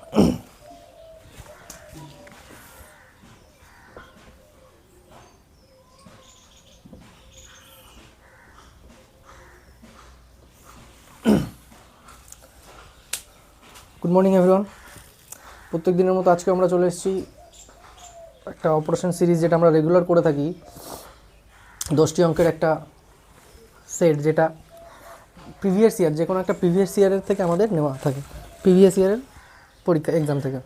Good morning everyone. প্রত্যেক দিনের মতো আজকে আমরা চলে এসেছি একটা অপারেশন সিরিজ, যেটা আমরা রেগুলার করে থাকি। 10টি অঙ্কের একটা সেট, যেটা প্রিভিয়াস ইয়ার, যে কোনো একটা প্রিভিয়াস ইয়ারের থেকে আমাদের নেওয়া থাকে, প্রিভিয়াস ইয়ারের পরীক্ষা এক্সাম থেকে।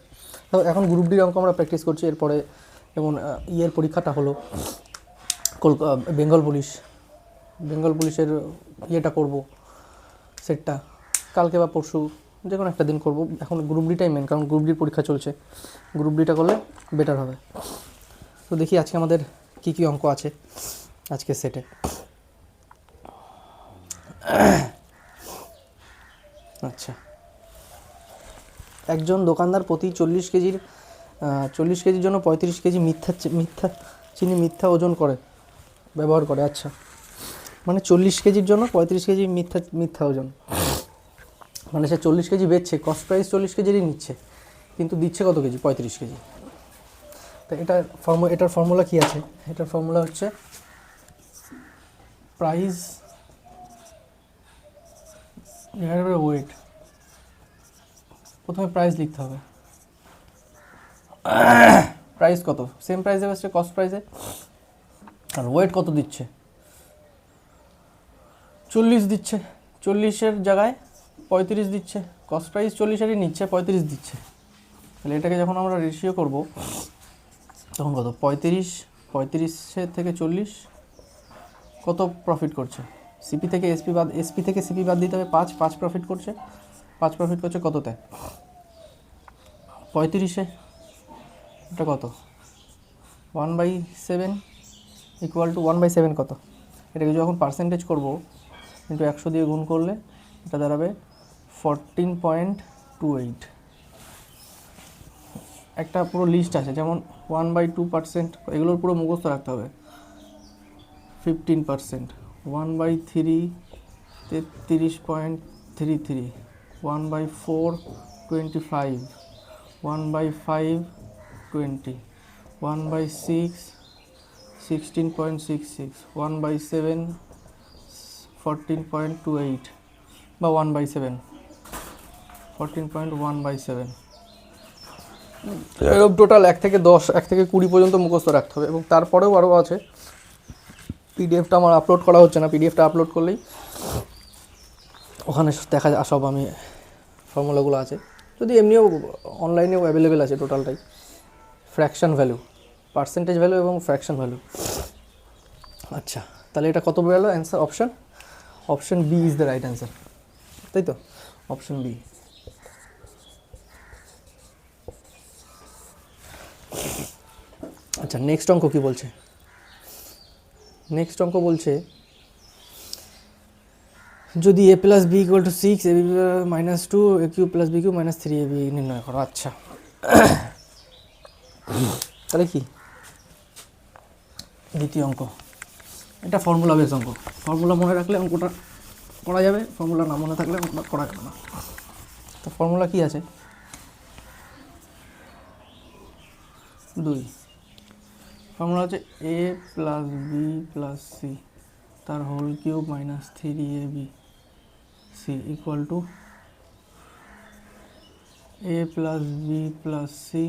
তো এখন গ্রুপ ডির অঙ্ক আমরা প্র্যাকটিস করছি। এরপরে যেমন ইয়ের পরীক্ষাটা হলো বেঙ্গল পুলিশের ইয়েটা করব, সেটটা কালকে বা পরশু যে কোনো একটা দিন করব। এখন গ্রুপ ডিটাই মেন, কারণ গ্রুপ ডির পরীক্ষা চলছে। গ্রুপ ডিটা করলে বেটার হবে। তো দেখি আজকে আমাদের কী কী অঙ্ক আছে আজকে সেটে। আচ্ছা, একজন দোকানদার প্রতি 40 কেজির জন্য 35 কেজি মিথ্যা ওজন ব্যবহার করে। আচ্ছা, মানে 40 কেজির জন্য 35 কেজি মিথ্যা ওজন, মানে সে 40 কেজি বেচছে, কস্ট প্রাইস 40 কেজিরই নিচ্ছে, কিন্তু দিচ্ছে কত কেজি? 35 কেজি। তো এটার ফর্মুলা কী আছে? এটার ফর্মুলা হচ্ছে প্রাইস ডিভাইডেড বাই ওয়েট। প্রথমে প্রাইস লিখতে হবে। প্রাইস কত? সেম প্রাইসে বেচছে কস্ট প্রাইসে, আর ওয়েট কত দিচ্ছে? 40 দিচ্ছে। 40-এর জায়গায় 35 দিচ্ছে, কস্ট প্রাইস 40-এরই নিচ্ছে, 35 দিচ্ছে। তাহলে এটাকে যখন আমরা রেশিও করব, তখন কত? 35 থেকে 40 কত প্রফিট করছে? এসপি থেকে সিপি বাদ দিতে হবে 5 প্রফিট করছে। 5 প্রফিট করছে কততে? 35-এ। এটা কত? 1/7 ইকুয়াল টু 1/7 কত? এটাকে যখন পার্সেন্টেজ করব, কিন্তু 100 দিয়ে গুণ করলে এটা দাঁড়াবে 14.28। একটা পুরো লিস্ট আছে, যেমন 1/2%, এগুলোর পুরো মুখস্থ রাখতে হবে। 15%, 1/3 33.33, 1/4 25, 1/5 20, 1/6 16.66, 1/7 14.28 বা 1/7 14.1/7। এরকম টোটাল 1 থেকে 20 পর্যন্ত মুখস্থ রাখতে হবে। এবং তারপরেও আরও আছে, পিডিএফটা আমার আপলোড করা হচ্ছে না। পিডিএফটা আপলোড করলেই ওখানে দেখা যায় সব আমি ফর্মুলাগুলো আছে। যদি এমনিও অনলাইনেও অ্যাভেলেবেল আছে টোটালটাই। ফ্র্যাকশন ভ্যালু, পার্সেন্টেজ ভ্যালু এবং ফ্র্যাকশন ভ্যালু। আচ্ছা, তাহলে এটা কত বেরোলো answer? Option B is the right answer, তাই তো? Option B. আচ্ছা, নেক্সট অঙ্ক কী বলছে? নেক্সট অঙ্ক বলছে, যদি a plus B equal to 6, ab minus 2, a cube plus B cube minus 3ab নির্ণয় করো। আচ্ছা, তাহলে কি দ্বিতীয় অঙ্ক? এটা ফর্মুলা বেস অঙ্ক। ফর্মুলা মনে রাখলে অঙ্কটা করা যাবে, ফর্মুলা না মনে থাকলে অঙ্কটা করা যাবে না। তো ফর্মুলা কি আছে? 2। ফর্মুলা হচ্ছে a plus B plus C তার whole cube minus 3ab C equal to a plus B plus C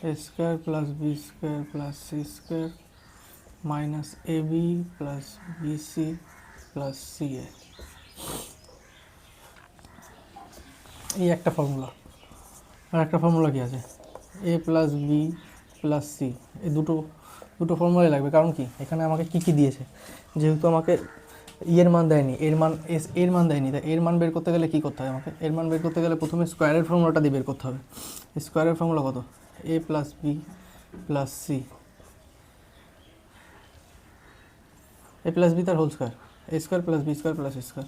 a square plus B square plus C square minus ab plus bc plus ca। এই একটা formula. আর একটা formula কি আছে? a plus B plus C. এই দুটো ফর্মুলাই লাগবে। কারণ কি, এখানে আমাকে কি দিয়েছে? যেহেতু আমাকে এর মান দেয়নি, এর মান দেয়নি, তাই এর মান বের করতে গেলে কী করতে হবে? আমাকে এর মান বের করতে গেলে প্রথমে স্কোয়ারের ফর্মুলাটা দিয়ে বের করতে হবে। স্কোয়ারের ফর্মুলা কত? a plus B plus C, a plus B তার whole square, a square plus B square plus square,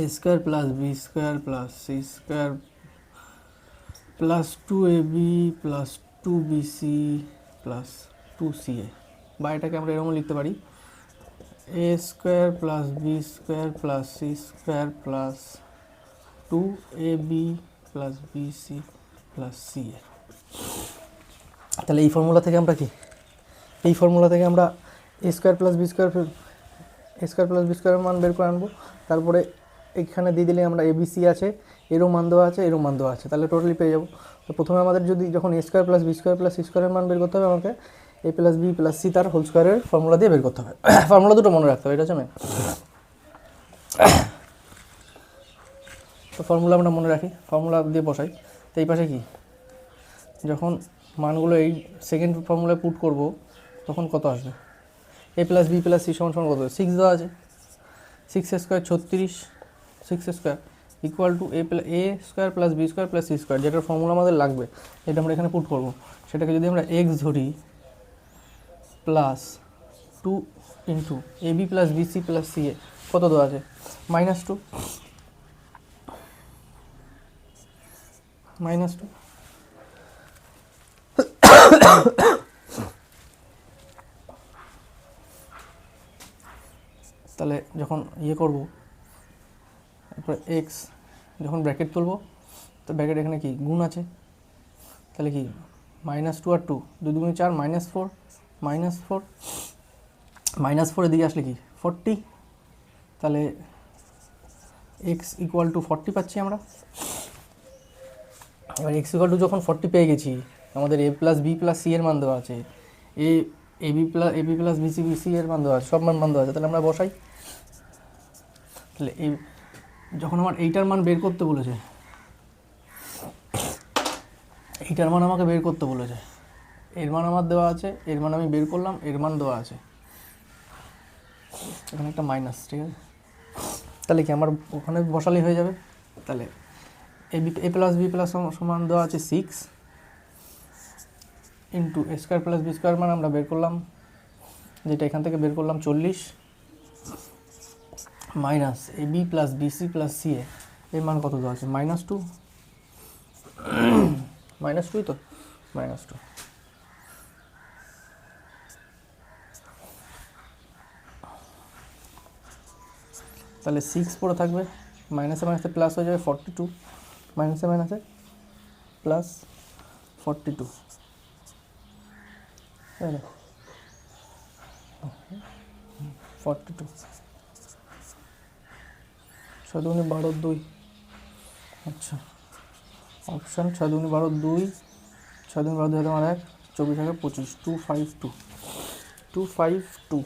a square plus B square plus C square plus 2ab plus 2bc plus 2ca। বা এটাকে আমরা এরকম লিখতে পারি, A square plus B square plus C square plus 2ab plus BC plus C A. তাহলে এই formula থেকে আমরা এ স্কোয়ার প্লাস বি স্কোয়ারের মান বের করে আনবো। তারপরে এখানে দিয়ে দিলে আমরা এবিসি আছে, এরও মান দেওয়া আছে, এরও মান দেওয়া আছে, তাহলে টোটালি পেয়ে যাবো। তো প্রথমে আমাদের যখন A square plus B square plus C স্কোয়ারের মান বের করতে হবে, আমাকে A plus B plus C তার হোল স্কোয়ারের ফর্মুলা দিয়ে বের করতে হবে। ফর্মুলা দুটো মনে রাখতে হবে, এটা হচ্ছে মেন। তো ফর্মুলা আমরা মনে রাখি, ফর্মুলা দিয়ে বসাই। তো এই পাশে কি, যখন মানগুলো এই সেকেন্ড ফর্মুলায় পুট করব তখন কত আসবে? A plus B plus C সমান কত? 6 দেওয়া আছে, 6 square 36, 6 square equal to A square plus B square plus C square, যেটার ফর্মুলা আমাদের লাগবে, এটা আমরা এখানে পুট করব। সেটাকে যদি আমরা এক্স ধরি plus 2 into A B plus BC plus C A, কত দেওয়া আছে? -2, তাহলে যখন করব, তারপরে এক্স যখন ব্র্যাকেট তুলব, তো ব্র্যাকেট এখানে কি গুণ আছে, তাহলে কি -2 আর 2, 2 2 4, -4 এদিকে আসলে কি 40, তাহলে এক্স ইকুয়াল টু 40 পাচ্ছি আমরা। এবার এক্স ইকুয়াল টু যখন 40 পেয়ে গেছি, আমাদের এ প্লাস বি প্লাস সি এর মান দেওয়া আছে, এ বি প্লাস বিসি এর মান দেওয়া আছে, সব মান দেওয়া আছে, তাহলে আমরা বসাই। তাহলে যখন আমার এইটার মান বের করতে বলেছে, এইটার মান আমাকে বের করতে বলেছে, এর মান আমার দেওয়া আছে, এর মান আমি বের করলাম, এর মান দেওয়া আছে, এখানে একটা মাইনাস, ঠিক আছে। তাহলে কি আমার ওখানে বসালেই হয়ে যাবে। তাহলে এ প্লাস বি প্লাস সমান দেওয়া আছে 6 ইন্টু এ স্কোয়ার প্লাস বি স্কোয়ার মান আমরা বের করলাম, যেটা এখান থেকে বের করলাম 40, minus A B plus BC plus C এর মান কত দেওয়া আছে? -2, -2 তো, -2। তাহলে 6 পড়ে থাকবে, মাইনাসে মাইনাসে প্লাস হয়ে যাবে 42, মাইনাসে মাইনাসে প্লাস 42, তাই না? 42 6 2 12 2, আচ্ছা অপশান 6 2 12 2, 6 2 12 2 আমার 1, 24 25, 252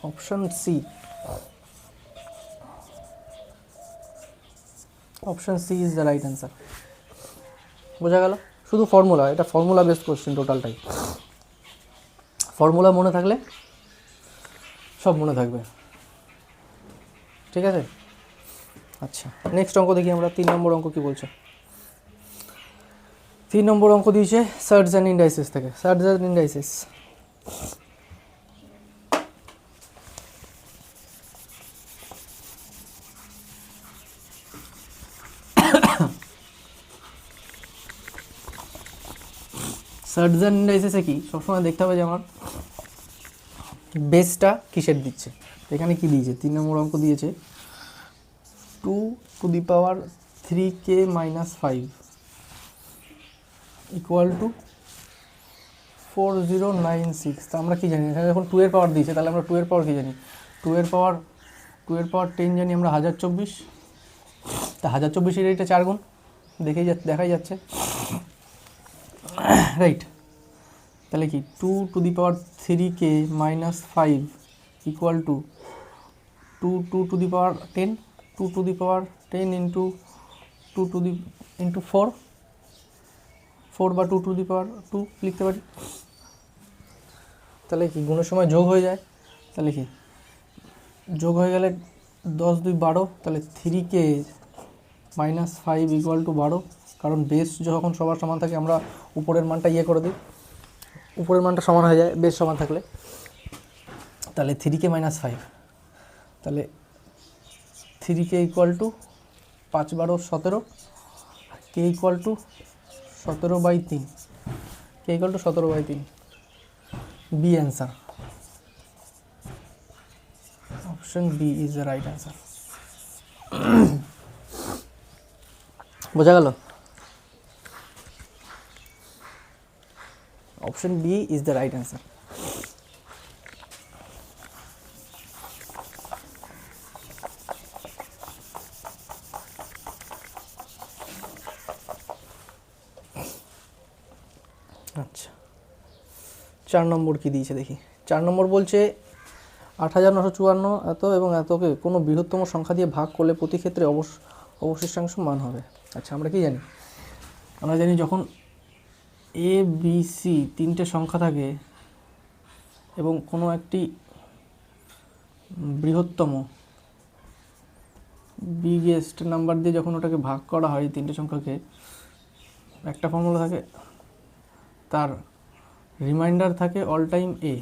option C. Option C is the right answer. বোঝা গেল? শুধু ফর্মুলা, এটা ফর্মুলা বেসড কোশ্চেন টোটালটাই। ফর্মুলা মনে থাকলে সব মনে থাকবে, ঠিক আছে। আচ্ছা, নেক্সট অঙ্ক দেখি আমরা। 3 নম্বর অঙ্ক কি বলছে? 3 নম্বর অঙ্ক দিয়েছে সার্টস অ্যান্ড ইন্ডাইসেস থেকে। সার্টস অ্যান্ড ইন্ডাইসেস, সার্টস অ্যান্ড ইন্ডাইসেসে কি সবসময় দেখতে হবে যে আমার বেসটা কিসের দিচ্ছে। এখানে কি দিয়েছে? 3 নম্বর অঙ্ক দিয়েছে 2⁻³ - 5 ইকুয়াল টু 4096। তা আমরা কি জানি? এখানে যখন 2 এর পাওয়ার দিয়েছে, তাহলে আমরা 2 এর পাওয়ার কি জানি? 2 এর পাওয়ার 10 জানি আমরা 1024। তা 1024 এটা 4 গুণ, দেখাই যাচ্ছে, রাইট। তাহলে কি 2⁻³ - 5 ইকুয়াল টু 2⁻10, 2⁻10 ইন্টু 4 বা 2⁻2 লিখতে পারি। তাহলে কি গুণের সময় যোগ হয়ে যায়, তাহলে কি যোগ হয়ে গেলে 10 2 12, তাহলে 3k - 5 ইকুয়াল টু 12। কারণ বেস যখন সবার সমান থাকে আমরা উপরের মানটা করে দিই, উপরের মানটা সমান হয়ে যায় বেস সমান থাকলে। তাহলে 3k - 5, তাহলে 3k equal to 5 12 17, k equal to 17/3, k equal to 17/3, B answer. Option B is the right answer. বোঝা গেল? Option B is the right answer. আচ্ছা, 4 নম্বর কি দিয়েছে দেখি। 4 নম্বর বলছে 8,954 এত এবং এতকে কোনো বৃহত্তম সংখ্যা দিয়ে ভাগ করলে প্রতি ক্ষেত্রে অবশিষ্টাংশ মান হবে। আচ্ছা, আমরা কি জানি? আমরা জানি যখন এ বি সি 3টে সংখ্যা থাকে এবং কোনো একটি বৃহত্তম বিগেস্ট নাম্বার দিয়ে যখন ওটাকে ভাগ করা হয় 3টে সংখ্যাকে, একটা ফর্মুলা থাকে, তার রিমাইন্ডার থাকে অল টাইম এ।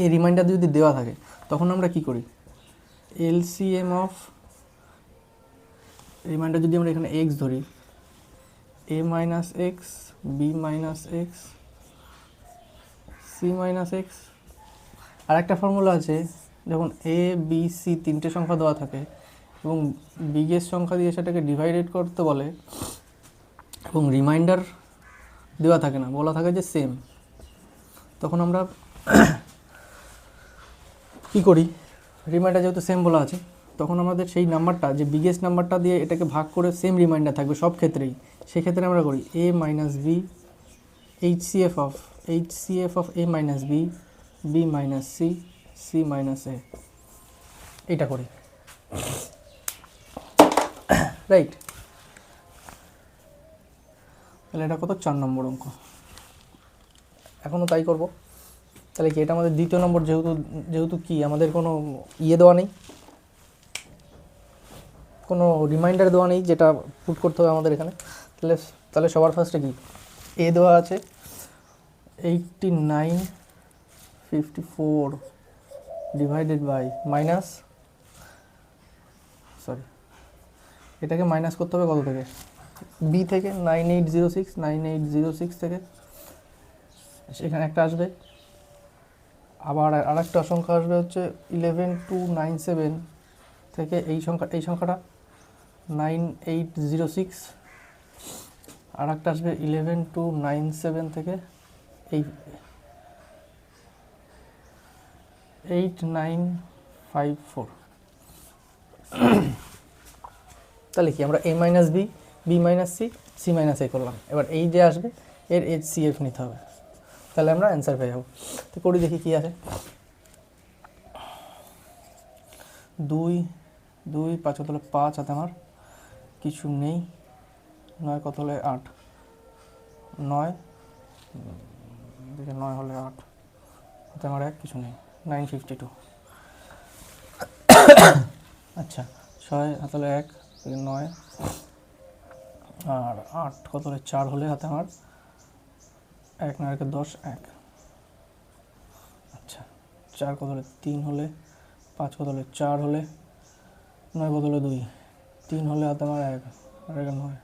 এই রিমাইন্ডার যদি দেওয়া থাকে তখন আমরা কি করি? এলসিএম অফ রিমাইন্ডার যদি আমরা এখানে এক্স ধরি, A minus X, B minus X, C minus X. আর একটা ফর্মুলা আছে, যখন এ বি সি 3টে সংখ্যা দেওয়া থাকে এবং বিগেস্ট সংখ্যা দিয়ে সেটাকে ডিভাইডেড করতে বলে এবং রিমাইন্ডার দেওয়া থাকে না, বলা থাকে যে সেম, তখন আমরা কী করি? রিমাইন্ডার যেহেতু সেম বলা আছে, তখন আমাদের সেই নাম্বারটা, যে বিগেস্ট নাম্বারটা দিয়ে এটাকে ভাগ করে সেম রিমাইন্ডার থাকবে সব ক্ষেত্রেই, সেক্ষেত্রে আমরা করি A minus B HCF of A minus B, B minus C, C minus A, এটা করি, রাইট? তাহলে এটা কত? 4 নম্বর অঙ্ক। এখনও তাই করব। তাহলে কি এটা আমাদের দ্বিতীয় নম্বর, যেহেতু কি আমাদের কোনো ইয়ে দেওয়া নেই, কোনো রিমাইন্ডার দেওয়া নেই যেটা পুট করতে হবে আমাদের এখানে। তাহলে সবার ফার্স্টে কি এ দেওয়া আছে 8954 ডিভাইডেড বাই মাইনাস, সরি, এটাকে মাইনাস করতে হবে কত থেকে? বি থেকে 9806 থেকে সেখানে একটা আসবে, আবার আরেকটা সংখ্যা আসবে হচ্ছে 11297 থেকে এই সংখ্যাটা 9806, আর একটা আসবে 11297 থেকে এই 8954। তাহলে কি আমরা A minus B, B minus C, C minus A করলাম। এবার এই যে আসবে এর এইচসিএফ নিতে হবে, তাহলে আমরা অ্যান্সার পেয়ে যাবো। তো করি দেখি কী আছে। 2 2 5 কত হলে 5 হাতে আমার কিছু নেই, 9 কত হলে 8, 9 দেখে 9 হলে 8 হাতে আমার 1 কিছু নেই, 952। আচ্ছা, 6 হাতে হলে 1, 9 আর 8 কত হলে 4 হলে হাতে আমার 1, 9 কে 10, 1। আচ্ছা, 4 কত হলে 3 হলে, 5 কত হলে 4 হলে, 9 কত হলে 2, 3 হলে হাতে আমার 1 আর 1 9,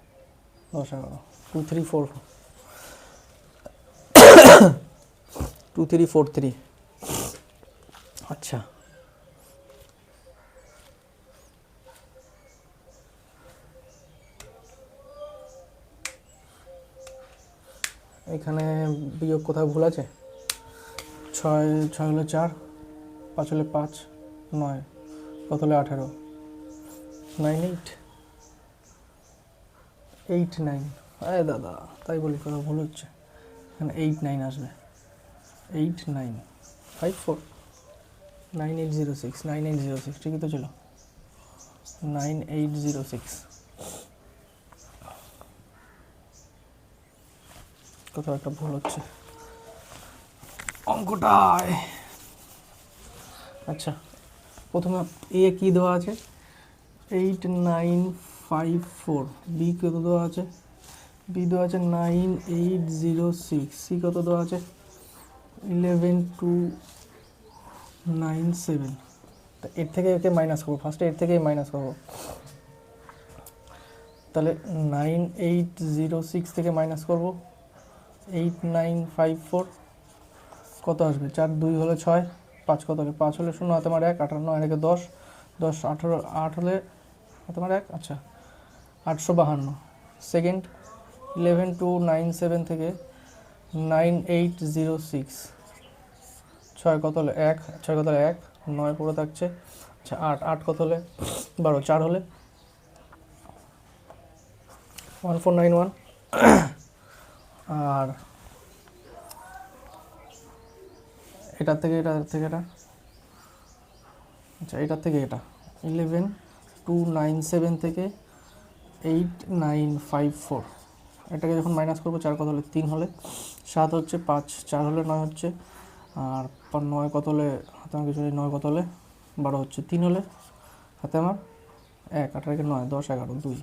10 11, 2 3 4 2 3 4 3। আচ্ছা, এখানে বিয়োগ কোথাও ভুল আছে? 6 হলে 4, 5 হলে 5, 9 কত হলে 18, 9 8 9। আরে দাদা, তাই বলি কোথাও ভুল হচ্ছে, এখানে 8 9 আসবে, 8 9 5 4 9806 ঠিকই তো ছিল, 9806। কোথাও একটা ভুল হচ্ছে অঙ্কটায়। আচ্ছা, প্রথমে এ কি দেওয়া আছে 8954, বি কত দেওয়া আছে? বি দেওয়া আছে 9806, সি কত দেওয়া আছে 11297। এর থেকে একে মাইনাস করবো, ফার্স্টে এর থেকে মাইনাস করবো। তাহলে 9806 থেকে মাইনাস করবো 8954, কত আসবে? 4 2 হলো 6, 5 কত হলে 5 হলে 0 হাতে মার 1, 18 9 একে 10, 10 18 8 হলে হাতে মার 1, আচ্ছা 852। সেকেন্ড 11297 থেকে 9806, 6 কত হলে 1, 6 কত হলে 1, 9 পুরো থাকছে, আচ্ছা 8, 8 কত হলে 12, 4 হলে 1491। আর এটার থেকে এটা আচ্ছা এটার থেকে এটা 11297 থেকে 8954, এটাকে যখন মাইনাস করবো 4 কত হলে 3 হলে 7 হচ্ছে, 5 4 হলে 9 হচ্ছে, আর 9 কত হলে হাতে আমার কিছু 9 কত হলে 12 হচ্ছে, 3 হলে হাতে আমার 1, 8 একে 9, 10 11 2।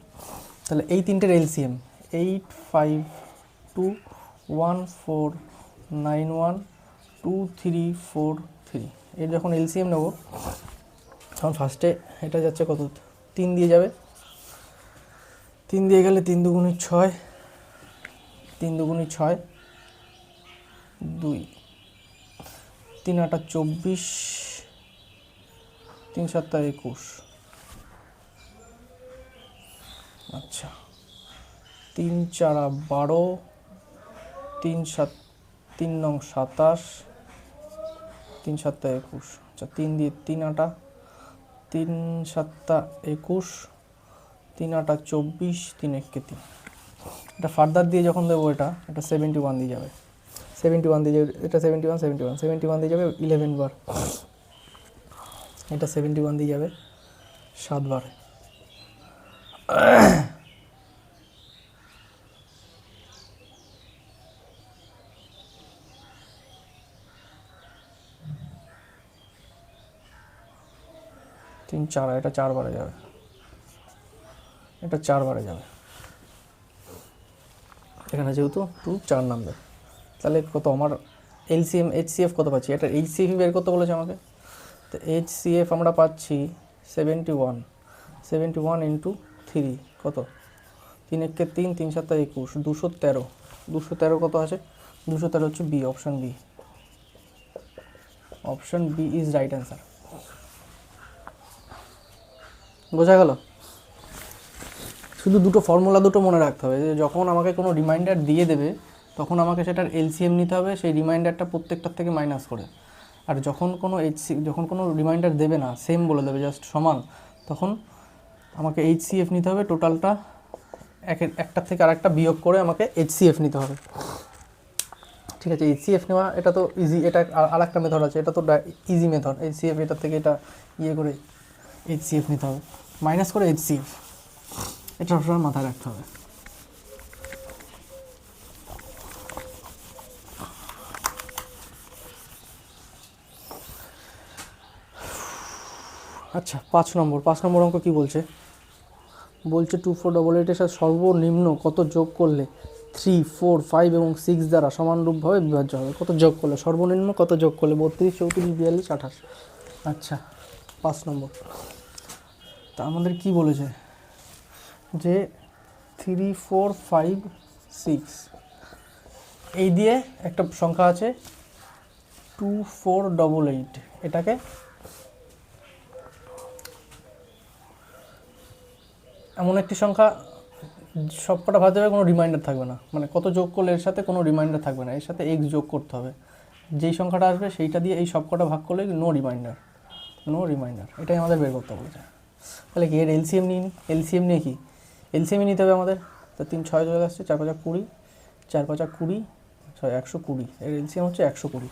তাহলে এই তিনটের এলসিএম 8521491234 এর যখন এলসিএম নেব তখন ফার্স্টে এটা যাচ্ছে কত 3 দিয়ে যাবে, 3 দিয়ে গেলে 3 দুগুণে 6, 3 দুগুণে 6 2, 3 8 24, 3 7 21, আচ্ছা 3 4 12, 3 7 3 9 27, 3 7 21, আচ্ছা 3 দিয়ে 3 8, 3 7 21, 3 8 24, 3 1 3। এটা ফার্দার দিয়ে যখন দেবো এটা 71 দিয়ে যাবে, 71 দিয়ে যাবে, এটা 71 দিয়ে যাবে 11 বার, এটা 71 দিয়ে যাবে 7 বার। তিন 4, এটা 4 বারে যাবে, এটা 4 বারে যাবে, এখানে যেহেতু 2 4 নামবে, তাহলে কত আমার এলসিএম এইচসিএফ কত পাচ্ছি, এটা এইচসিএফ বের করতে বলেছে আমাকে। তো এইচসিএফ আমরা পাচ্ছি 71 ইন্টু 3 কত 3 1 3, 3 7 21, 213, 213 কত আছে, 213 হচ্ছে B, option B, option B is right answer. বোঝা গেল? শুধু দুটো ফর্মুলা দুটো মনে রাখতে হবে, যে যখন আমাকে কোনো রিমাইন্ডার দিয়ে দেবে তখন আমাকে সেটার এলসিএম নিতে হবে সেই রিমাইন্ডারটা প্রত্যেকটার থেকে মাইনাস করে, আর যখন কোনো রিমাইন্ডার দেবে না, সেম বলে দেবে জাস্ট সমান, তখন আমাকে এইচসিএফ নিতে হবে টোটালটা, একটার থেকে আরেকটা বিয়োগ করে আমাকে এইচসিএফ নিতে হবে। ঠিক আছে, এইচসিএফ নেওয়া এটা তো ইজি, এটা আর একটা মেথড আছে, এটা তো ইজি মেথড, এইচসিএফ এটার থেকে এটা করে এইচসিএফ নিতে হবে, মাইনাস করে এইচসিএফ, এটা সবসময় মাথায় রাখতে হবে। আচ্ছা 5 নম্বর অঙ্ক কি বলছে 2488 এর সাথে সর্বনিম্ন কত যোগ করলে 3 4 5 এবং 6 দ্বারা সমানরূপভাবে বিভাজ্য হবে, কত যোগ করলে, সর্বনিম্ন কত যোগ করলে 32 34 42 28। আচ্ছা 5 নম্বর, তা আমাদের কি বলেছে যে 3 4 5 6 এই দিয়ে একটা সংখ্যা আছে 2488, এটাকে এমন একটি সংখ্যা সবকটা ভাগ দেবে, কোনো রিমাইন্ডার থাকবে না, মানে কত যোগ করলে এর সাথে কোনো রিমাইন্ডার থাকবে না, এর সাথে এক্স যোগ করতে হবে, যেই সংখ্যাটা আসবে সেইটা দিয়ে এই সবকটা ভাগ করলে নো রিমাইন্ডার, এটাই আমাদের বের করতে বলেছে। তাহলে কি এর এলসিএম নিই, এলসিএম নিয়ে কি এলসিএমই নিতে হবে আমাদের, তো 3 6 চলে আসছে, 4 5 20, 4 5 20, 120, এর এলসিএম হচ্ছে 120,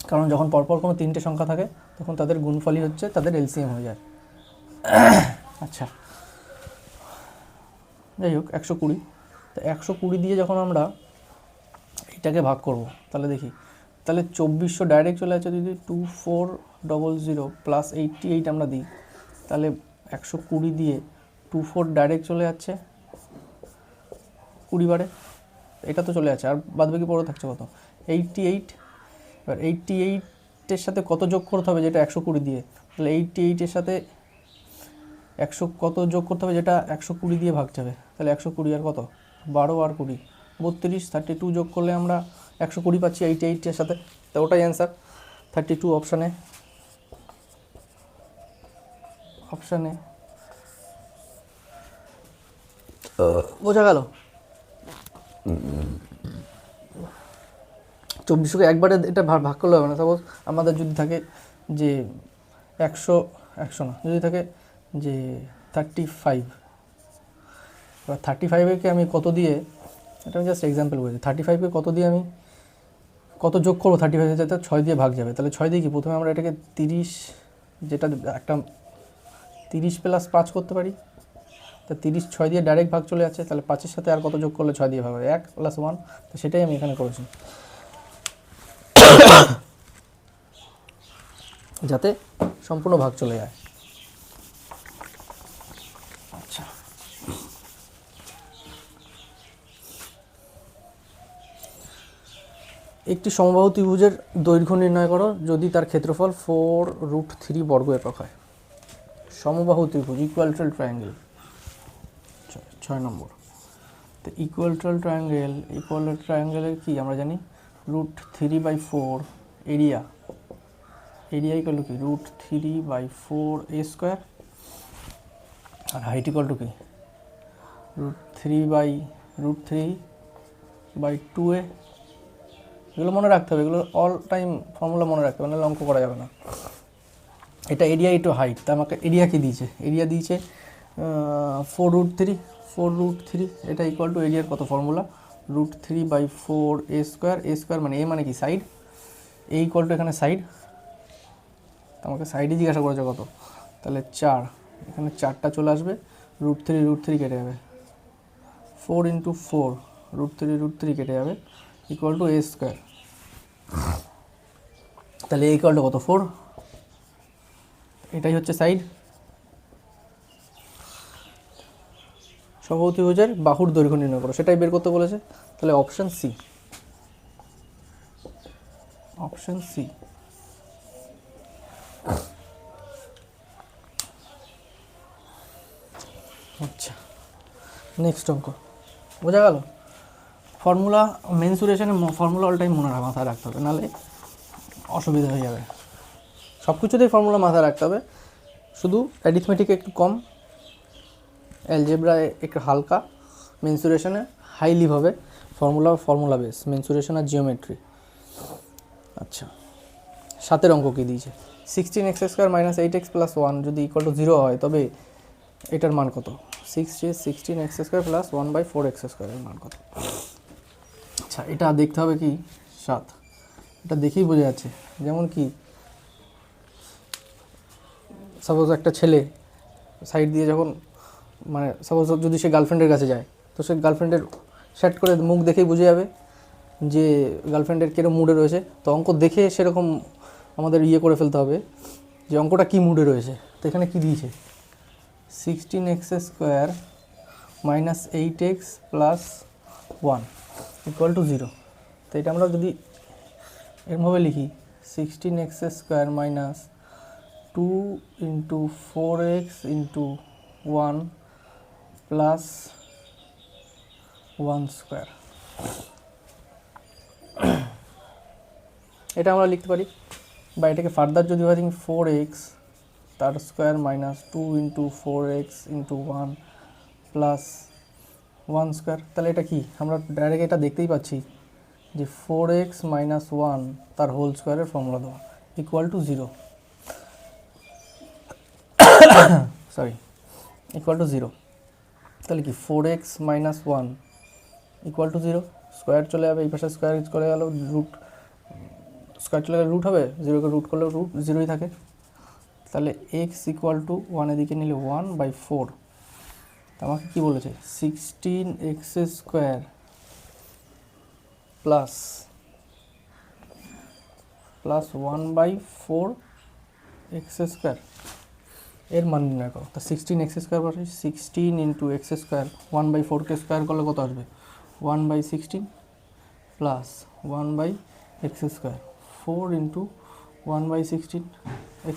কারণ যখন পরপর কোনো তিনটে সংখ্যা থাকে তখন তাদের গুণফলই হচ্ছে তাদের এলসিএম হয়ে যায়। আচ্ছা যাই হোক 120, তো 120 দিয়ে যখন আমরা এটাকে ভাগ করব তাহলে দেখি, তাহলে 2400 ডাইরেক্ট চলে আসছে, যদি 2400 প্লাস 88 আমরা দিই তাহলে 120 দিয়ে 24 ডাইরেক্ট চলে যাচ্ছে 20 বারে, এটা তো চলে যাচ্ছে, আর বাদ বাকি পড়ে থাকছে কত 88। এবার 88-এর সাথে কত যোগ করতে হবে যেটা 120 দিয়ে, তাহলে 88-এর সাথে 100 কত যোগ করতে হবে যেটা 120 দিয়ে ভাগ যাবে, তাহলে 120 আর কত 12 আর 20 32, 32 যোগ করলে আমরা 120 পাচ্ছি 88-এর সাথে, তো ওটাই অ্যান্সার 32 অপশানে বোঝা গেল। 24কে একবারে এটা ভাগ করলে হবে না। সাপোজ আমাদের যদি থাকে যে 100 না, যদি থাকে যে 35, এবার 35কে আমি কত দিয়ে, এটা আমি জাস্ট এক্সাম্পল বলছি, 35কে কত দিয়ে আমি কত যোগ করবো 35 যাতে 6 দিয়ে ভাগ যাবে, তাহলে 6 দিয়ে কি প্রথমে আমরা এটাকে 30, যেটা একটা 30 প্লাস 5 করতে পারি, তা 30 6 দিয়ে ডাইরেক্ট ভাগ চলে যাচ্ছে, তাহলে 5-এর সাথে আর কত যোগ করলে 6 দিয়ে ভাগ হবে, 1 + 1, তো সেটাই আমি এখানে করেছি যাতে সম্পূর্ণ ভাগ চলে যায়। আচ্ছা, একটি সমবাহু ত্রিভুজের দৈর্ঘ্য নির্ণয় করো যদি তার ক্ষেত্রফল 4√3 বর্গ একক হয়। সমবাহু ত্রিভুজ, ইকুয়ালট্রাল ট্রায়াঙ্গেল, 6 নম্বর। তো ইকুয়ালট্রাল ট্রায়াঙ্গেলের কি আমরা জানি, √3/4 এরিয়া ইকুয়াল টু কি √3/4a², R height equal to কি √3/2a। এগুলো মনে রাখতে হবে, এগুলো অল টাইম ফর্মুলা মনে রাখতে হবে, নাহলে অঙ্ক করা যাবে না। এটা এরিয়া ইন্টু হাইট, তা আমাকে এরিয়া কি দিয়েছে, এরিয়া দিয়েছে 4√3, এটা ইকুয়াল টু এরিয়ার কত ফর্মুলা √3/4a², মানে এ মানে কি সাইড, এ ইকুয়াল টু এখানে সাইড, আমাকে সাইডে জিজ্ঞাসা করেছে কত, তাহলে 4, এখানে 4টা চলে আসবে, √3 কেটে যাবে, 4 × 4 √3 কেটে যাবে, ইকুয়াল টু a², তাহলে এ ইকুয়াল টু কত 4, এটাই হচ্ছে সাইড। সমবাহু ত্রিভুজের বাহুর দৈর্ঘ্য নির্ণয় করো, সেটাই বের করতে বলেছে, তাহলে অপশন সি। আচ্ছা, নেক্সট অঙ্ক, বোঝা গেল। ফর্মুলা মেনসুরেশনে ফর্মুলা অল টাইম মাথায় রাখতে হবে, নাহলে অসুবিধা হয়ে যাবে। সব কিছুতেই ফর্মুলা মাথায় রাখতে হবে, শুধু অ্যারিথমেটিকে একটু কম, অ্যালজেব্রায় একটু হালকা, মেনসুরেশনে হাইলি ভাবে ফর্মুলা বেস, মেনসুরেশন আর জিওমেট্রি। আচ্ছা, 7 অঙ্ক কি দিয়েছে, 16x² - 8x + 1 যদি ইকুয়াল টু 0 হয় তবে এটার মান কত, 16x² + 1/4x² এর মান কত। আচ্ছা, এটা দেখতে হবে কি 7, এটা দেখেই বোঝা যাচ্ছে। যেমন কি সাপোজ একটা ছেলে সাইড দিয়ে যখন, মানে সাপোজ যদি সে গার্লফ্রেন্ডের কাছে যায়, তো সে গার্লফ্রেন্ডের শ্যাট করে মুখ দেখেই বুঝে যাবে যে গার্লফ্রেন্ডের কীরকম মুডে রয়েছে। তো অঙ্ক দেখে সেরকম আমাদের করে ফেলতে হবে যে অঙ্কটা কী মুডে রয়েছে। তো এখানে কী দিয়েছে, 16x² - 8x + 1 = 0। তো এটা আমরা যদি এরভাবে লিখি, 16x² - 2 × 4x × 1 + 1², এটা আমরা লিখতে পারি। বা এটাকে ফার্দার যদি হয়, 4x তার স্কোয়ার - 2 × 4x × 1 + 1², তাহলে এটা কি আমরা ডাইরেক্ট এটা দেখতেই পাচ্ছি যে 4x - 1 তার হোল স্কোয়ারের ফর্মুলা দেওয়া, ইকুয়াল টু 0, ইকুয়াল টু 0। তাহলে কি 4x - 1 ইকুয়াল টু 0, স্কোয়ার চলে যাবে, এই পাশে স্কোয়ার চলে গেল, স্কোয়ার চলে গেলে রুট হবে, 0কে রুট করলেও রুট 0ই থাকে। তাহলে x ইকুয়াল টু 1 এদিকে নিলে 1/4, আমাকে কি বলেছে 16x² প্লাস 1/4x², এর মান নির্ণয় করো। তা 16x² বসে, 16 × x², 1/4k² করলে কত আসবে, 1/16 প্লাস 1/x², 4 × 1/16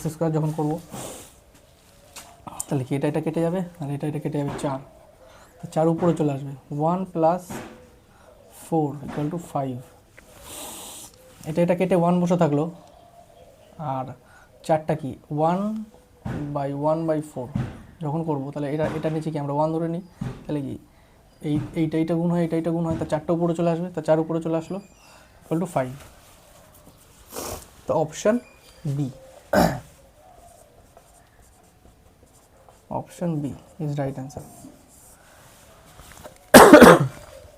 x² যখন করবো, তাহলে কি এটা কেটে যাবে, আর এটা কেটে যাবে 4, 4 উপরে চলে আসবে, 1 + 4 = 5। এটা কেটে 1 বসে থাকলো, আর চারটা কি 1/1/4 যখন করবো তাহলে এটা নিচে কি আমরা 1 ধরে নিই, তাহলে কি এইটা গুণ হয় এইটা গুণ হয়, তা 4টা উপরে চলে আসবে, তা 4 উপরে চলে আসলো ইকুয়াল টু 5। তো option B, option B is right answer.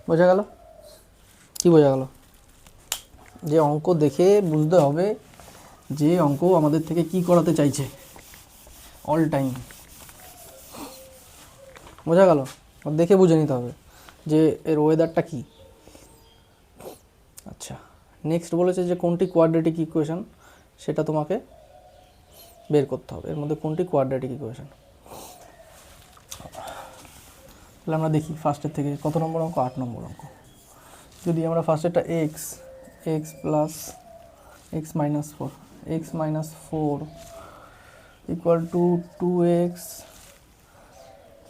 বোঝা গেল? কি বোঝা গেল? যে অঙ্ক দেখে বুঝতে হবে যে অঙ্ক আমাদের থেকে কি করাতে চাইছে অল টাইম। বোঝা গেল? দেখে বুঝে নিতে হবে যে এর ওয়েদারটা কি। আচ্ছা, নেক্সট বলেছে যে কোনটি কোয়াড্রেটিক ইকুয়েশন সেটা তোমাকে বের করতে হবে, এর মধ্যে কোনটি কোয়াড্রেটিক ইকুয়েশন। তাহলে আমরা দেখি ফার্স্টের থেকে কত নম্বর অঙ্ক, 8 নম্বর অঙ্ক। যদি আমরা ফার্স্টেরটা X plus X minus four equal to 2x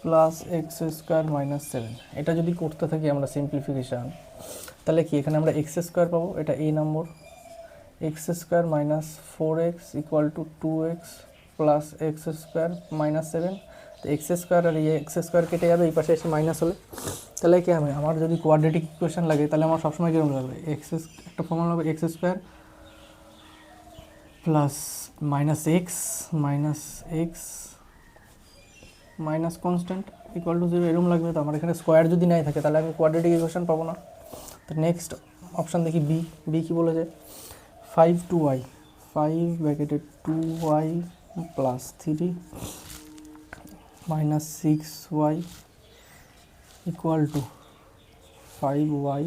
plus X square minus 7, এটা যদি করতে থাকি আমরা সিম্পলিফিকেশান, তাহলে কি এখানে আমরা এক্স স্কোয়ার পাবো, এটা এই number, X square minus 4x equal to 2x plus X square minus 7। তো এক্স স্কোয়ার আর এক্স স্কোয়ার কেটে যাবে, এই পাশে এসে মাইনাস হলে তাহলে কি হবে, আমার যদি কোয়াড্রেটিক ইকুয়েশন লাগে তাহলে আমার সবসময় কীরকম লাগবে, একটা ফর্মুলা হবে x square plus X minus constant equal to 0 এরকম লাগবে। তো আমার এখানে স্কোয়ার যদি নাই থাকে তাহলে আমি কোয়াড্রেটিক ইকুয়েশন পাবো না। তো নেক্সট অপশান দেখি বি কী বলেছে, 5 bracketed 2y plus 3 minus 6y equal to 5y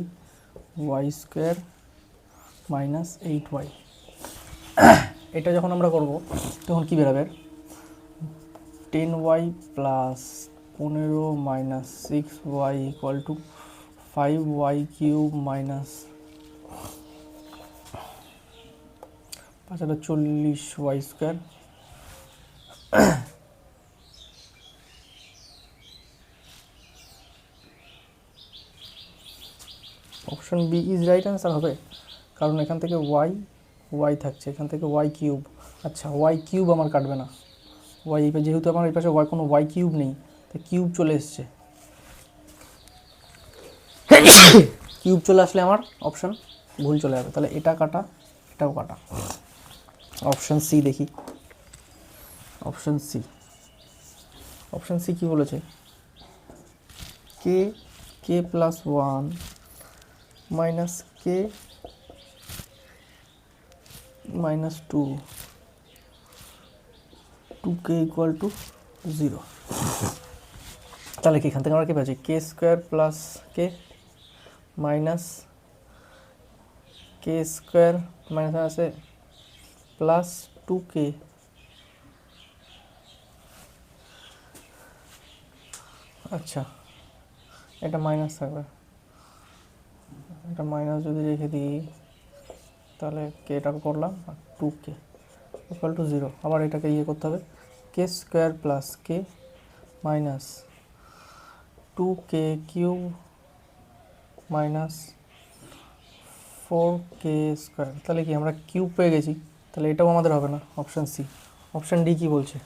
square minus 8y। এটা যখন আমরা করব তখন কী বেরোবে, 10y plus 15 minus 6y equal to 5y cube minus 40y square. Option B is right answer হবে, কারণ এখান থেকে ওয়াই থাকছে, এখান থেকে ওয়াই কিউব। আচ্ছা, ওয়াই কিউব আমার কাটবে না, ওয়াই যেহেতু আমার এই পাশে কোনো ওয়াই কিউব নেই, তো কিউব চলে এসছে, কিউব চলে আসলে আমার অপশান ভুল চলে যাবে। তাহলে এটা কাটা, এটাও কাটা। অপশান সি দেখি, অপশান সি কী বলেছে, K plus 1 minus K minus 2কে ইকুয়াল টু 0। তাহলে কি এখান থেকে আমরা কী পাচ্ছি, K square plus K minus K square minus আছে প্লাস 2কে, আচ্ছা এটা মাইনাস থাকবে, এটা মাইনাস যদি রেখে দিই তাহলে কেটা করলাম আর 2কে ইকুয়াল টু 0। আবার এটাকে করতে হবে, কে square plus K minus 2কে cube minus 4কে square. তাহলে কি আমরা কিউব পেয়ে গেছি, তাহলে এটাও আমাদের হবে না। Option C. অপশান ডি কী বলছে,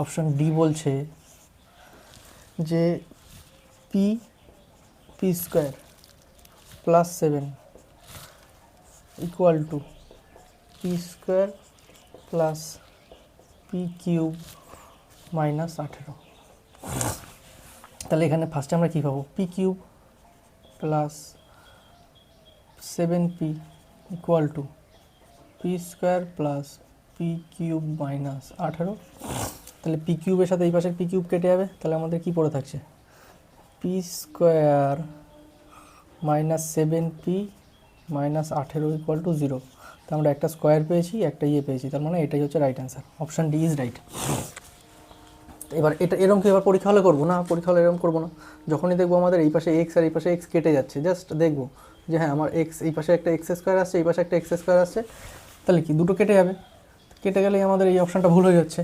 অপশান ডি বলছে যে P square plus 7 equal to P square plus P cube minus 18। তাহলে এখানে ফার্স্টে আমরা কী পাবো, P cube plus 7p equal to P square plus P cube minus 18। তাহলে পি কিউবের সাথে এই পাশের পি কিউব কেটে যাবে, তাহলে আমাদের কি পড়ে থাকছে, P square minus 7p minus 18 equal to 0। তো আমরা একটা স্কোয়ার পেয়েছি, একটা পেয়েছি, তার মানে এটাই হচ্ছে right answer. Option D is right. এবার এটা এরকম কি এবার পরীক্ষা হলে করবো না, পরীক্ষা হলে এরকম করবো না। যখনই দেখবো আমাদের এই পাশে এক্স আর এই পাশে এক্স কেটে যাচ্ছে, জাস্ট দেখবো যে হ্যাঁ আমার এক্স, এই পাশে একটা এক্স স্কোয়ার আসছে, এই পাশে একটা এক্স স্কোয়ার আসছে, তাহলে কি দুটো কেটে যাবে, কেটে গেলেই আমাদের এই অপশানটা ভুল হয়ে যাচ্ছে।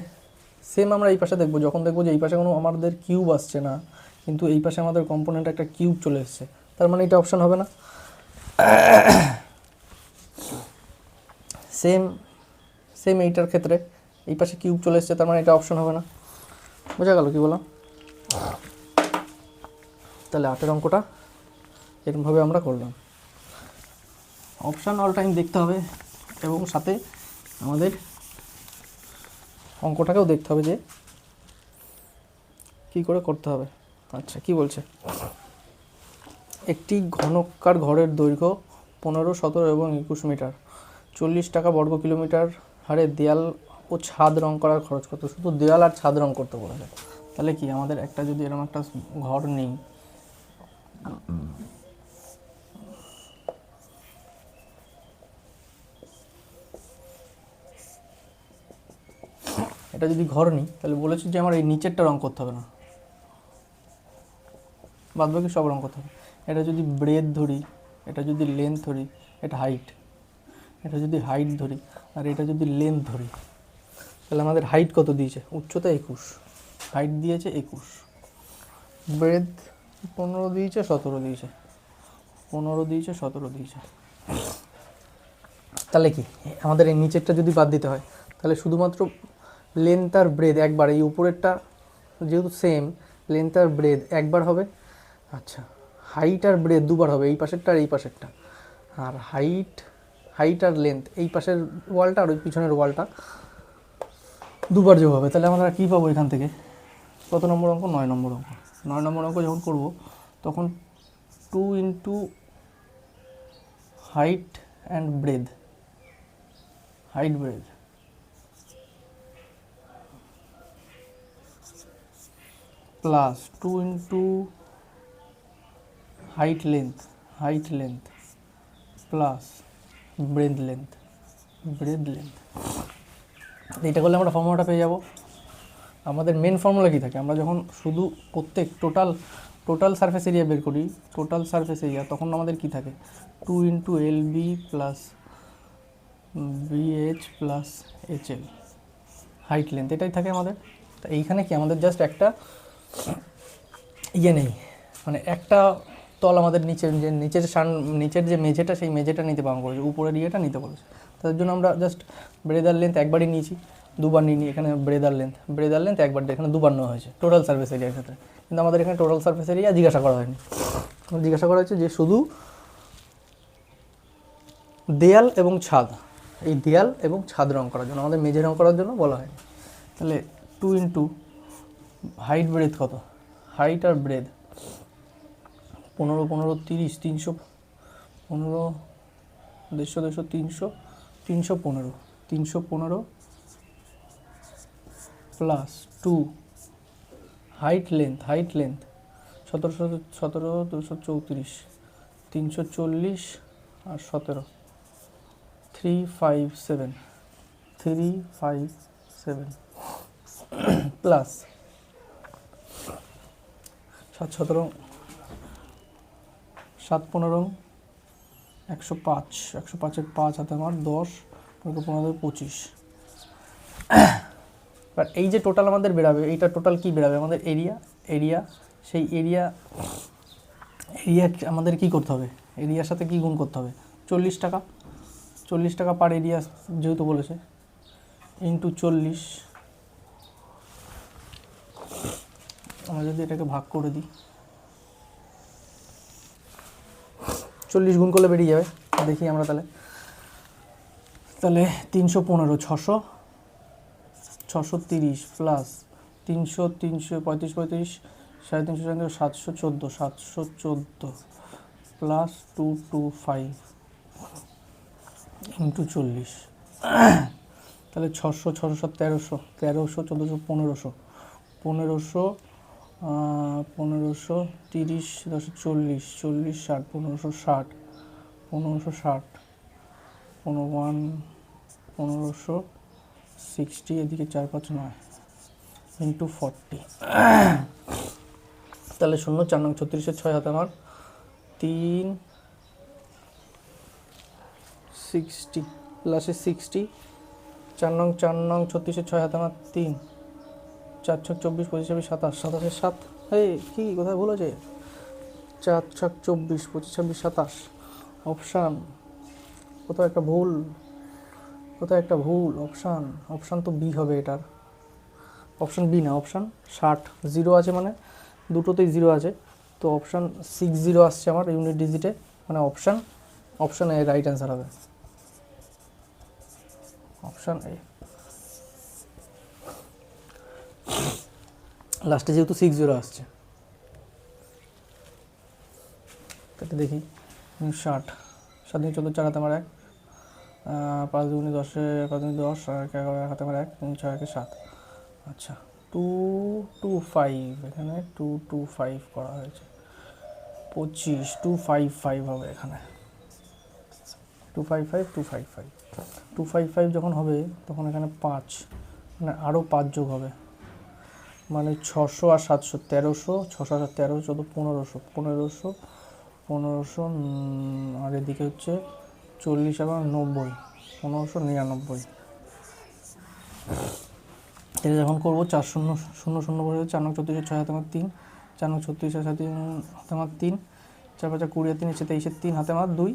সেম আমরা এই পাশে দেখবো, যখন দেখবো যে এই পাশে কোনো আমাদের কিউব আসছে না, কিন্তু এই পাশে আমাদের কম্পোনেন্ট একটা কিউব চলে এসছে, তার মানে এটা অপশান হবে না। সেম সেম এইটার ক্ষেত্রে এই পাশে কিউব চলে এসছে, তার মানে এটা অপশন হবে না। বোঝা গেল কি বললাম? তাহলে 8 অঙ্কটা এরকমভাবে আমরা করলাম। অপশান অল টাইম দেখতে হবে এবং সাথে আমাদের অঙ্কটাকেও দেখতে হবে যে কী করে করতে হবে। আচ্ছা, কি বলছে? একটি ঘনকার ঘরের দৈর্ঘ্য 15, 17 এবং 21 মিটার, 40 টাকা বর্গ কিলোমিটার হারে দেয়াল ও ছাদ রং করার খরচ কত? শুধু দেয়াল আর ছাদ রং করতে বলেছে। তাহলে কি আমাদের একটা যদি এরকম একটা ঘর নেই, এটা যদি ঘর নিই তাহলে বলেছি যে আমার এই নিচেরটা রং করতে হবে না, বাদ বাকি সব রং করতে হবে। এটা যদি ব্রেথ ধরি, এটা যদি লেন্থ ধরি, এটা হাইট, এটা যদি হাইট ধরি আর এটা যদি লেন্থ ধরি, তাহলে আমাদের হাইট কত দিয়েছে? উচ্চতা 21, হাইট দিয়েছে 21, ব্রেথ 15 দিয়েছে, 17 দিয়েছে, 15 দিয়েছে, 17 দিয়েছে। তাহলে কি আমাদের এই নিচেরটা যদি বাদ দিতে হয় তাহলে শুধুমাত্র লেন্থ আর ব্রেথ একবার, এই উপরেরটা যেহেতু সেম লেন্থ আর ব্রেথ একবার হবে। আচ্ছা, হাইট আর ব্রেথ দুবার হবে, এই পাশেরটা আর এই পাশেরটা। আর হাইট আর লেন্থ এই পাশের ওয়ালটা আর ওই পিছনের ওয়ালটা দুবার যোগ হবে। তাহলে আমরা কী পাবো এখান থেকে? কত নম্বর অঙ্ক? 9 নম্বর অঙ্ক। 9 নম্বর অঙ্ক যখন করব তখন 2 into height and breadth, height breadth plus 2 into height length plus breadth length. এইটা করলে আমরা ফর্মুলাটা পেয়ে যাব। আমাদের মেন ফর্মুলা কী থাকে? আমরা যখন শুধু প্রত্যেক টোটাল সারফেস এরিয়া বের করি, টোটাল সারফেস এরিয়া, তখন আমাদের কি থাকে? 2 into LB plus BH plus HL, height length, এটাই থাকে আমাদের। তা এইখানে কি আমাদের জাস্ট একটা নেই, মানে একটা তল আমাদের নিচের যে মেঝেটা, সেই মেঝেটা নিতে বারণ করেছে, উপরের ইয়েটা নিতে বলেছে। তার জন্য আমরা জাস্ট ব্রেদার লেন্থ একবারই নিয়েছি, দুবার নিইনি। এখানে ব্রেদার লেন্থ একবার, এখানে দুবার নেওয়া হয়েছে টোটাল সারফেস এরিয়ার ক্ষেত্রে। কিন্তু আমাদের এখানে টোটাল সারফেস এরিয়া জিজ্ঞাসা করা হয়নি, জিজ্ঞাসা করা হয়েছে যে শুধু দেয়াল এবং ছাদ, এই দেয়াল এবং ছাদ রং করার জন্য, আমাদের মেঝে রং করার জন্য বলা হয়নি। তাহলে 2 ইন্টু হাইট ব্রেথ কত? হাইট আর ব্রেথ 15, 15, 30, 300, 15, 150, 300, 315, 315 প্লাস 2 হাইট লেন্থ 17, 234, 340 আর 17, 357 প্লাস 7, 17, 7, 15, 105, 105-এর 5 হাতে আমার 10, 15, 25। বাট এই যে টোটাল আমাদের বেরাবে, এইটা টোটাল কি বেরাবে? আমাদের এরিয়া, সেই এরিয়া আমাদের কি করতে হবে? এরিয়ার সাথে কি গুণ করতে হবে? 40 টাকা পার এরিয়া যেহেতু বলেছে, ইন্টু 40। আমরা যদি এটাকে ভাগ করে দিই, 40 গুণ করলে বেরিয়ে যাবে। দেখি আমরা তাহলে 315, 630 প্লাস 300, 35, 350, 714 প্লাস 225 ইন্টু 40, তাহলে 600, 1300, 1400, 1500, 30, 10, 40, 40, 60, 1560, 1560, এদিকে 4, 5, 9 ইন্টু 40। তাহলে 0, 4 নং 36-এর 6 হাতে আমার 360 প্লাসে 60, 4 নং 36-এর 6 হাতে আমার 3, 4 ছক 24, 25, 27, 27-এর 7, এই কি কোথায় ভুল আছে? 4 ছক 24, 25, 26, 27, অপশান কোথাও একটা ভুল, কোথায় একটা ভুল, অপশান তো বি হবে এটার, অপশান বি না, অপশান 60, জিরো আছে মানে দুটোতেই জিরো আছে, তো অপশান 60 আসছে আমার ইউনিট ডিজিটে, মানে অপশান এ রাইট অ্যান্সার হবে, অপশান এ। লাস্টে যেহেতু 60 আসছে, তাতে দেখি 60, 7 দিন 14, 4 হাতে আমার 1, 5 দুগুণে 10, 5 দুগুণে 10, 11 হাতে আমার 1, 3 6 1 7, আচ্ছা 225, এখানে 225 করা হয়েছে, 25, 255 হবে এখানে, 255 যখন হবে তখন এখানে 5, মানে আরও 5 যোগ হবে, মানে 600 আর 700, 1300, 600 আর 1300, 1500, 1500 আর এদিকে হচ্ছে 40 এবং 90, 1599। এটা যখন করবো 4 0 0 0 করে 4 9 34 6 হাতে আমার 3, 4 9 36 6 7 হাতে আমার 3, 4 5 20 3 23 3 হাতে আমার 2,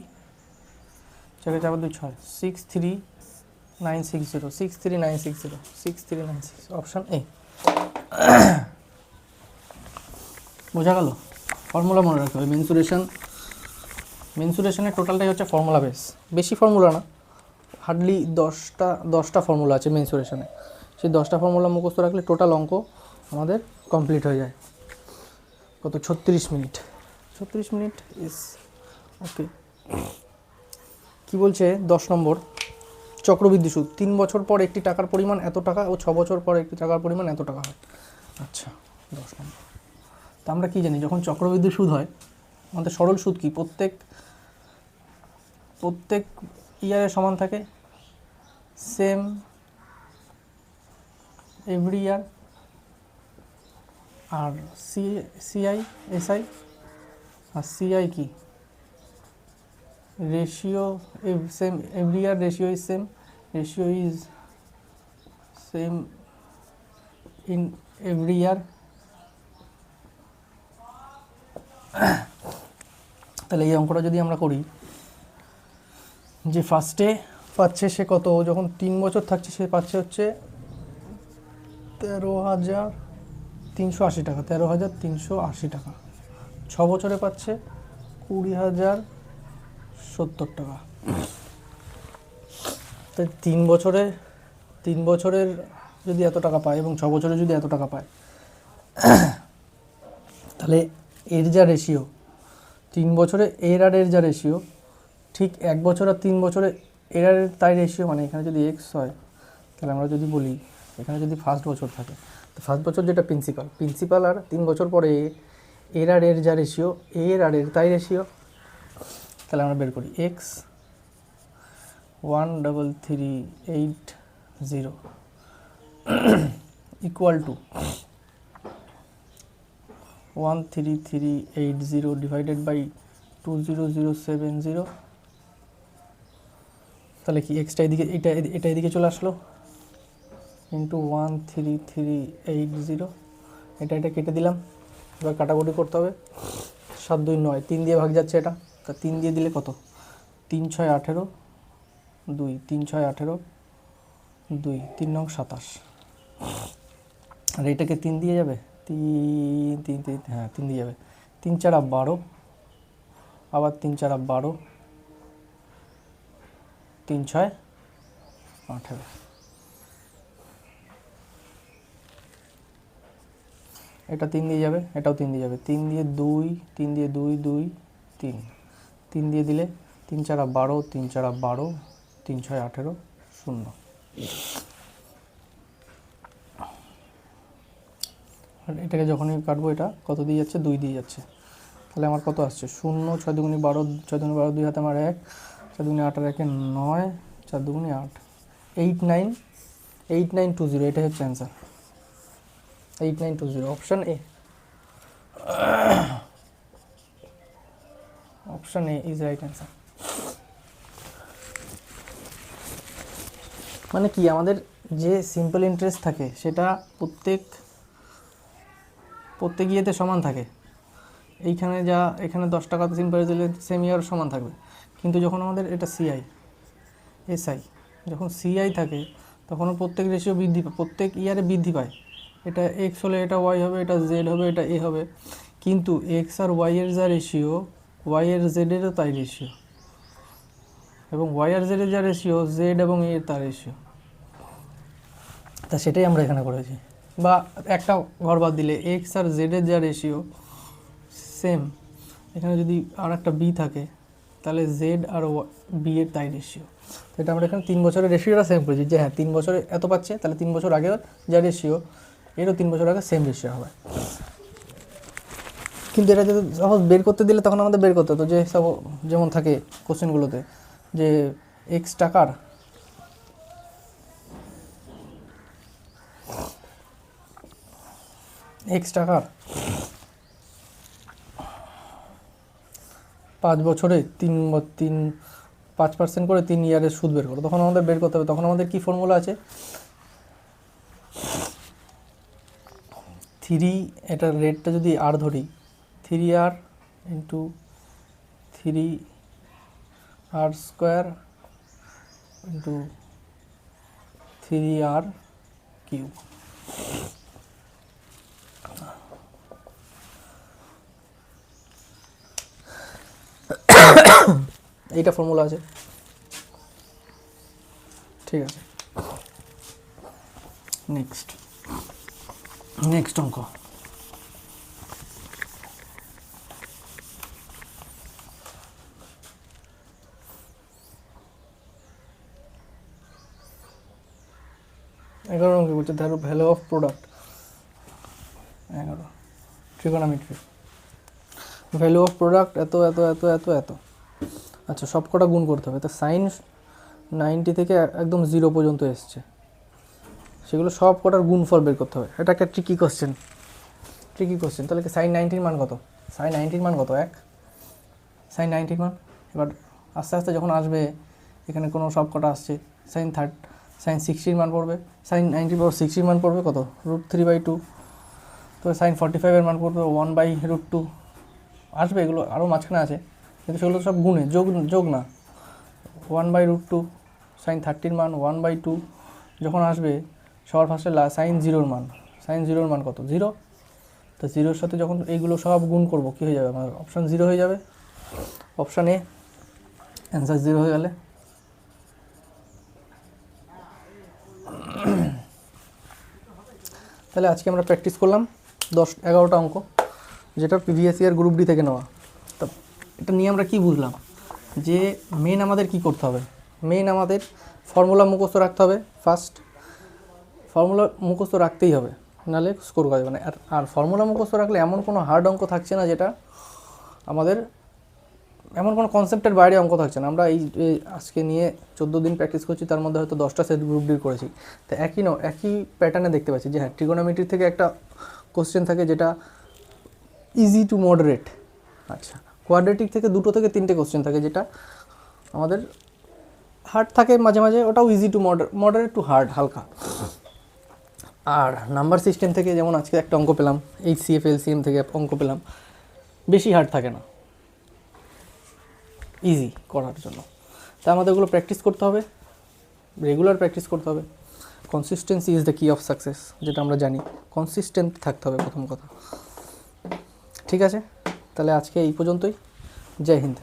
4 4 2 6, 63960, 63960, 63960, অপশান এ। বোঝা গেল? ফর্মুলা মনে রাখতে হবে, মেনসুরেশনের টোটালটাই হচ্ছে ফর্মুলা বেস, বেশি ফর্মুলা না, হার্ডলি 10টা ফর্মুলা আছে মেনসুরেশনে, সেই 10টা ফর্মুলা মুখস্থ রাখলে টোটাল অঙ্ক আমাদের কমপ্লিট হয়ে যায়। কত? 36 মিনিট, 36 মিনিট ইস ওকে। কি বলছে 10 নম্বর, চক্রবৃদ্ধি সুদ, 3 বছর পর একটি টাকার পরিমাণ এত টাকা ও 6 বছর পর একটি টাকার পরিমাণ এত টাকা হয়। আচ্ছা 10 নম্বর, তা আমরা কী জানি, যখন চক্রবৃদ্ধি সুদ হয় আমাদের সরল সুদ কি প্রত্যেক ইয়ারে সমান থাকে, সেম এভরি ইয়ার, আর সিআই এসআই, আর সিআই কি ratio same every year, ratio is same in every year. তাহলে এই অঙ্কটা যদি আমরা করি, যে ফার্স্টে পাচ্ছে সে কত, যখন 3 বছর থাকছে সে পাচ্ছে হচ্ছে 13,380 টাকা, 13,380 টাকা, 6 বছরে পাচ্ছে 20,070 টাকা। তাই 3 বছরের যদি এত টাকা পায় এবং 6 বছরে যদি এত টাকা পায়, তাহলে এর যা রেশিও 3 বছরে এর আর এর যা রেশিও, ঠিক 1 বছর আর 3 বছরে এর আর তাই রেশিও, মানে এখানে যদি এক্স হয়, তাহলে আমরা যদি বলি এখানে যদি ফার্স্ট বছর থাকে, তো ফার্স্ট বছর যেটা প্রিন্সিপাল আর 3 বছর পরে এর আর এর যা রেশিও, এর আর এর তাই রেশিও, তাহলে আমরা বের করি X 13380 equal to 13380 divided by 20070, তাহলে কি এক্সটা এদিকে, এটা এদিকে চলে আসলো, ইন্টু 13380, এটা কেটে দিলাম, এবার কাটাকুটি করতে হবে, 7 2 9, 3 দিয়ে ভাগ যাচ্ছে এটা, তা 3 দিয়ে দিলে কত, 3 6 18, 2 3 6 18, 2 3 9 27, আর এটাকে 3 দিয়ে যাবে, 3 হ্যাঁ 3 দিয়ে যাবে, 3 4 12, আবার 3 4 12, 3 6 18, এটা 3 দিয়ে যাবে, এটাও 3 দিয়ে যাবে, 3 দিয়ে 2, 3 দিয়ে 2 2 3, 3 দিয়ে দিলে 3 4 12, 3 4 12, 3 6 18, 0। আর এটাকে যখনই কাটবো, এটা কত দিয়ে যাচ্ছে, 2 দিয়ে যাচ্ছে, তাহলে আমার কত আসছে 0, 6 দুগুণে 12, 6 দুগুণে 12, 2 হাতে আমার 1, 4 দুগুণে 8 আর 1 9, 4 দুগুণে 8, 8920, এটাই হচ্ছে answer, 8920, option A. Option A is right answer. মানে কি, আমাদের যে সিম্পল ইন্টারেস্ট থাকে সেটা প্রত্যেক ইয়েতে সমান থাকে, এইখানে যা এখানে 10 টাকাতে সিম্পল দিলে সেম ইয়ার সমান থাকবে, কিন্তু যখন আমাদের এটা সিআই এসআই যখন সিআই থাকে তখন প্রত্যেক রেশিও বৃদ্ধি পায়, প্রত্যেক ইয়ারে বৃদ্ধি পায়। এটা এক্স হলে এটা ওয়াই হবে, এটা জেড হবে, এটা এ হবে। কিন্তু এক্স আর ওয়াইয়ের যা রেশিও, ওয়াই এর জেডেরও তাই রেশিও, এবং ওয়াই আর জেডের যা রেশিও, জেড এবং এর তার রেশিও। তা সেটাই আমরা এখানে করেছি। বা একটা ঘর বাদ দিলে এক্স আর জেডের যা রেশিও সেম, এখানে যদি আর একটা বি থাকে তাহলে জেড আর বি এর তাই রেশিও। তো এটা আমরা এখানে 3 বছরের রেশিওটা সেম করেছি, যে হ্যাঁ 3 বছরে এত পাচ্ছে, তাহলে 3 বছর আগেও যা রেশিও এরও 3 বছর আগে সেম রেশিও হবে। কিন্তু এটা যদি সাপোজ বের করতে দিলে তখন আমাদের বের করতে হতো, যে সব যেমন থাকে কোশ্চেনগুলোতে, যে এক্স টাকার 5 বছরে 5% করে 3 ইয়ারের সুদ বের করো, তখন আমাদের বের করতে হবে। তখন আমাদের কি ফর্মুলা আছে, 3, এটার রেটটা যদি আর ধরি, 3r into 3r² into 3r³ এইটা ফর্মুলা আছে, ঠিক আছে। নেক্সট অঙ্ক। এগারো অঙ্কে বলছে ধরো value of product, 11 trigonometry, value of product এত এত এত এত এত। আচ্ছা, সব কটা গুণ করতে হবে। তো সাইন 90 থেকে একদম 0 পর্যন্ত এসছে, সেগুলো সব কটার গুণফল বের করতে হবে। এটা একটা ট্রিকি কোশ্চেন। তাহলে কি সাইন 90 মান কত? সাইন 90 মান কত? 1 সাইন 90 মান। এবার আস্তে আস্তে যখন আসবে, এখানে কোনো সব কটা আসছে, সাইন 60 মান পড়বে, সাইন 90 পর 60 মান পড়বে কত? √3/2। তো সাইন 45 এর মান পড়বে 1/√2 আসবে। এগুলো আরও মাঝখানে আছে, কিন্তু সেগুলো সব গুণে, যোগ না। 1/√2 সাইন 30 মান 1/2 যখন আসবে, সবার ফার্স্টে সাইন 0 মান, সাইন 0 মান কত? 0। তো 0-র সাথে যখন এইগুলো সব গুণ করব, কী হয়ে যাবে? আমার অপশান 0 হয়ে যাবে। অপশান এ অ্যান্সার 0 হয়ে গেলে তাহলে আজকে আমরা প্র্যাকটিস করলাম 11টা অঙ্ক, যেটা প্রিভিয়াস ইয়ার গ্রুপ ডি থেকে নেওয়া। তো এটা নিয়ে আমরা কি বুঝলাম, যে মেন আমাদের কি করতে হবে? মেন আমাদের ফর্মুলা মুখস্থ রাখতে হবে। ফার্স্ট ফর্মুলা মুখস্থ রাখতেই হবে, নাহলে স্কোর করা যাবে না। আর ফর্মুলা মুখস্থ রাখলে এমন কোনো হার্ড অঙ্ক থাকছে না, যেটা আমাদের এমন কোনো কনসেপ্টের বাইরে অঙ্ক থাকছে না। আমরা এই আজকে নিয়ে 14 দিন প্র্যাকটিস করছি, তার মধ্যে হয়তো 10টা সেট গ্রুপ ডি করেছি। তো একই প্যাটার্নে দেখতে পাচ্ছি, যে হ্যাঁ ট্রিগোনোমেট্রি থেকে একটা কোশ্চেন থাকে যেটা ইজি টু মডারেট। আচ্ছা, কোয়াড্রেটিক থেকে 2 থেকে 3টে কোশ্চেন থাকে, যেটা আমাদের হার্ড থাকে মাঝে মাঝে, ওটাও easy to moderate two hard, হালকা। আর নাম্বার সিস্টেম থেকে যেমন আজকে একটা অঙ্ক পেলাম, HCF LCM থেকে অঙ্ক পেলাম, বেশি হার্ড থাকে না, ইজি করার জন্য। তা আমাদের ওগুলো প্র্যাকটিস করতে হবে, রেগুলার প্র্যাকটিস করতে হবে। কনসিস্টেন্সি ইজ দ্য কি অফ সাকসেস, যেটা আমরা জানি। কনসিস্টেন্ট থাকতে হবে প্রথম কথা, ঠিক আছে। তাহলে আজকে এই পর্যন্তই। জয় হিন্দ।